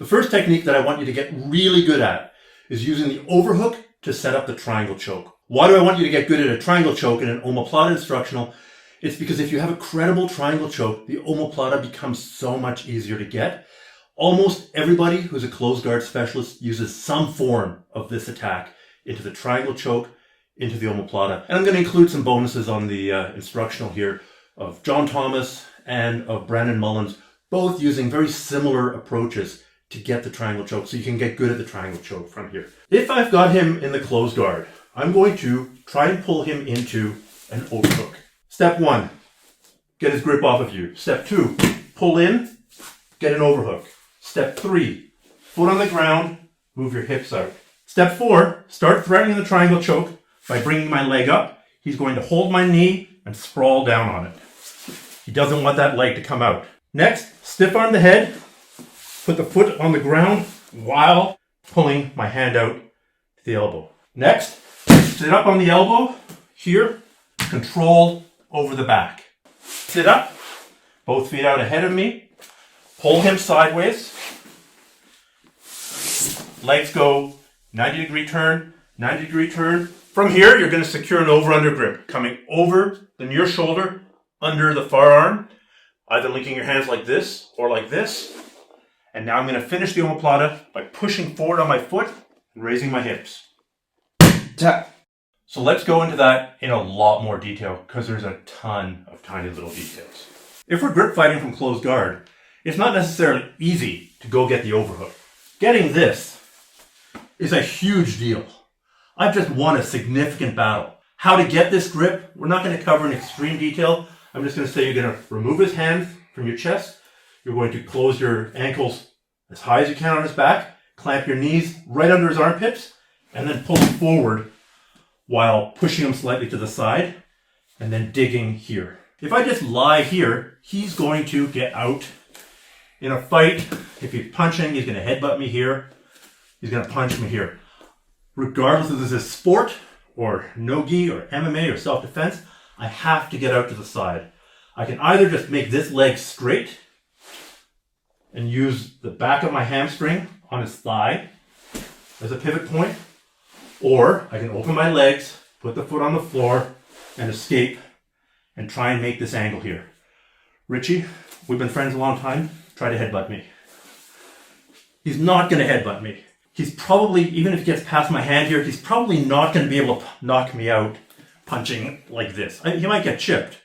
The first technique that I want you to get really good at is using the overhook to set up the triangle choke. Why do I want you to get good at a triangle choke in an Omoplata instructional? It's because if you have a credible triangle choke, the Omoplata becomes so much easier to get. Almost everybody who's a closed guard specialist uses some form of this attack into the triangle choke, into the Omoplata. And I'm going to include some bonuses on the instructional here of John Thomas and of Brandon Mullins, both using very similar approaches to get the triangle choke so you can get good at the triangle choke from here. If I've got him in the closed guard, I'm going to try and pull him into an overhook. Step 1, get his grip off of you. Step 2, pull in, get an overhook. Step 3, foot on the ground, move your hips out. Step 4, start threatening the triangle choke by bringing my leg up. He's going to hold my knee and sprawl down on it. He doesn't want that leg to come out. Next, stiff arm the head, put the foot on the ground while pulling my hand out to the elbow. Next, sit up on the elbow here, control over the back. Sit up, both feet out ahead of me, pull him sideways. Legs go 90-degree turn, 90-degree turn. From here, you're going to secure an over-under grip, coming over the near shoulder, under the far arm, either linking your hands like this or like this. And now I'm going to finish the Omoplata by pushing forward on my foot and raising my hips. Tap. So let's go into that in a lot more detail because there's a ton of tiny little details. If we're grip fighting from closed guard, it's not necessarily easy to go get the overhook. Getting this is a huge deal. I've just won a significant battle. How to get this grip, we're not going to cover in extreme detail. I'm just going to say you're going to remove his hands from your chest. You're going to close your ankles as high as you can on his back, clamp your knees right under his armpits, and then pull him forward while pushing him slightly to the side, and then digging here. If I just lie here, he's going to get out. In a fight, if he's punching, he's going to headbutt me here. He's going to punch me here. Regardless if this is sport or no-gi or MMA or self-defense, I have to get out to the side. I can either just make this leg straight and use the back of my hamstring on his thigh as a pivot point, or I can open my legs, put the foot on the floor, and escape and try and make this angle here. Richie, we've been friends a long time. Try to headbutt me. He's not going to headbutt me. He's probably, even if he gets past my hand here, he's probably not going to be able to knock me out punching like this. He might get chipped.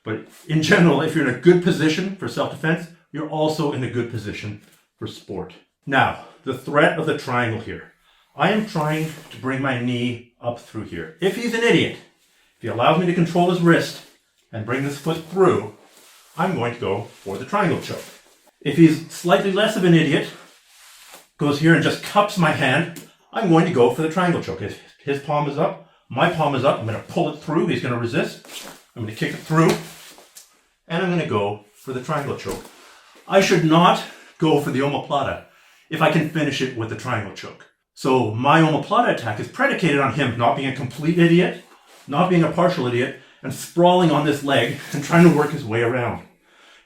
But in general, if you're in a good position for self-defense, you're also in a good position for sport. Now, the threat of the triangle here. I am trying to bring my knee up through here. If he's an idiot, if he allows me to control his wrist and bring this foot through, I'm going to go for the triangle choke. If he's slightly less of an idiot, goes here and just cups my hand, I'm going to go for the triangle choke. If his palm is up, my palm is up, I'm going to pull it through, he's going to resist, I'm going to kick it through, and I'm going to go for the triangle choke. I should not go for the Omoplata if I can finish it with the triangle choke. So my Omoplata attack is predicated on him not being a complete idiot, not being a partial idiot, and sprawling on this leg and trying to work his way around.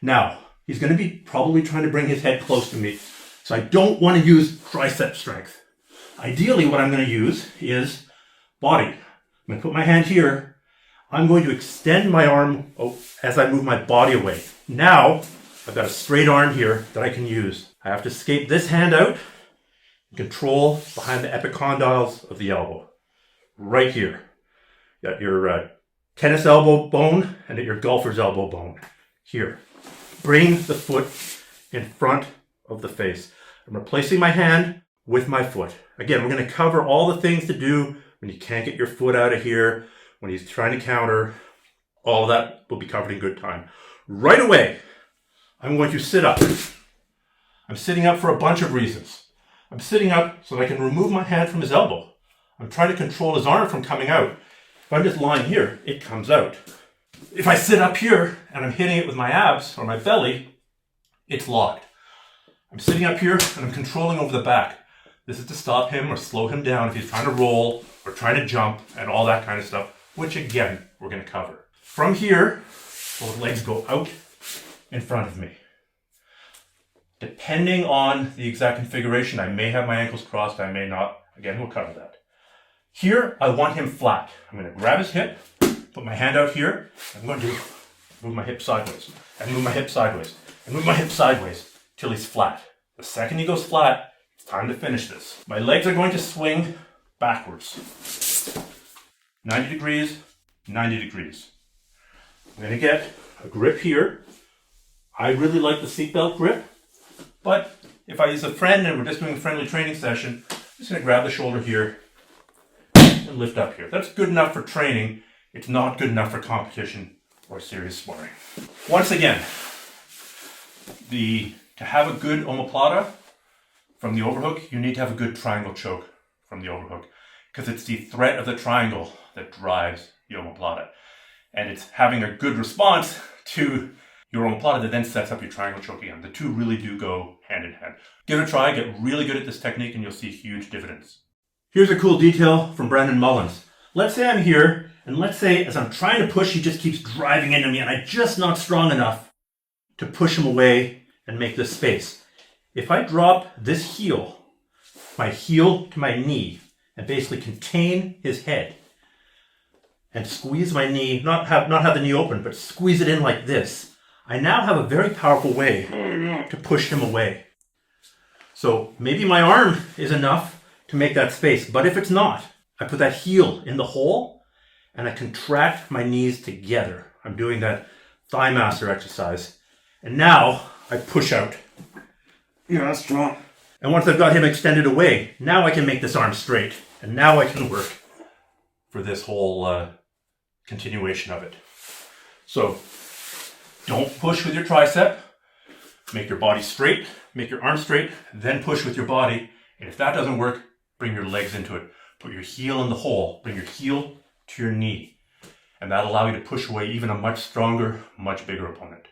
Now, he's going to be probably trying to bring his head close to me, so I don't want to use tricep strength. Ideally, what I'm going to use is body. I'm going to put my hand here. I'm going to extend my arm as I move my body away. Now, I've got a straight arm here that I can use. I have to escape this hand out and control behind the epicondyles of the elbow. Right here. You got your tennis elbow bone and your golfer's elbow bone. Here. Bring the foot in front of the face. I'm replacing my hand with my foot. Again, we're going to cover all the things to do when you can't get your foot out of here, when he's trying to counter. All of that will be covered in good time. Right away, I'm going to sit up. I'm sitting up for a bunch of reasons. I'm sitting up so that I can remove my hand from his elbow. I'm trying to control his arm from coming out. If I'm just lying here, it comes out. If I sit up here and I'm hitting it with my abs or my belly, it's locked. I'm sitting up here and I'm controlling over the back. This is to stop him or slow him down if he's trying to roll or trying to jump and all that kind of stuff, which again, we're going to cover. From here, both legs go out in front of me. Depending on the exact configuration, I may have my ankles crossed, I may not. Again, we'll cover that. Here, I want him flat. I'm going to grab his hip, put my hand out here. I'm going to move my hip sideways, and move my hip sideways, and move my hip sideways till he's flat. The second he goes flat, it's time to finish this. My legs are going to swing backwards. 90 degrees, 90 degrees. I'm going to get a grip here. I really like the seatbelt grip, but if I use a friend and we're just doing a friendly training session, I'm just going to grab the shoulder here and lift up here. That's good enough for training. It's not good enough for competition or serious sparring. Once again, to have a good omoplata from the overhook, you need to have a good triangle choke from the overhook, because it's the threat of the triangle that drives the omoplata. And it's having a good response to your omoplata that then sets up your triangle choke again. The two really do go hand in hand. Give it a try, get really good at this technique, and you'll see huge dividends. Here's a cool detail from Brandon Mullins. Let's say I'm here, and let's say as I'm trying to push, he just keeps driving into me, and I'm just not strong enough to push him away and make this space. If I drop this heel, my heel to my knee, and basically contain his head, and squeeze my knee, not have the knee open, but squeeze it in like this, I now have a very powerful way to push him away. So maybe my arm is enough to make that space, but if it's not, I put that heel in the hole and I contract my knees together. I'm doing that thigh master exercise. And now I push out. Yeah, that's strong. And once I've got him extended away, now I can make this arm straight. And now I can work for this whole continuation of it. So don't push with your tricep. Make your body straight, make your arm straight, then push with your body. And if that doesn't work, bring your legs into it. Put your heel in the hole. Bring your heel to your knee. And that'll allow you to push away even a much stronger, much bigger opponent.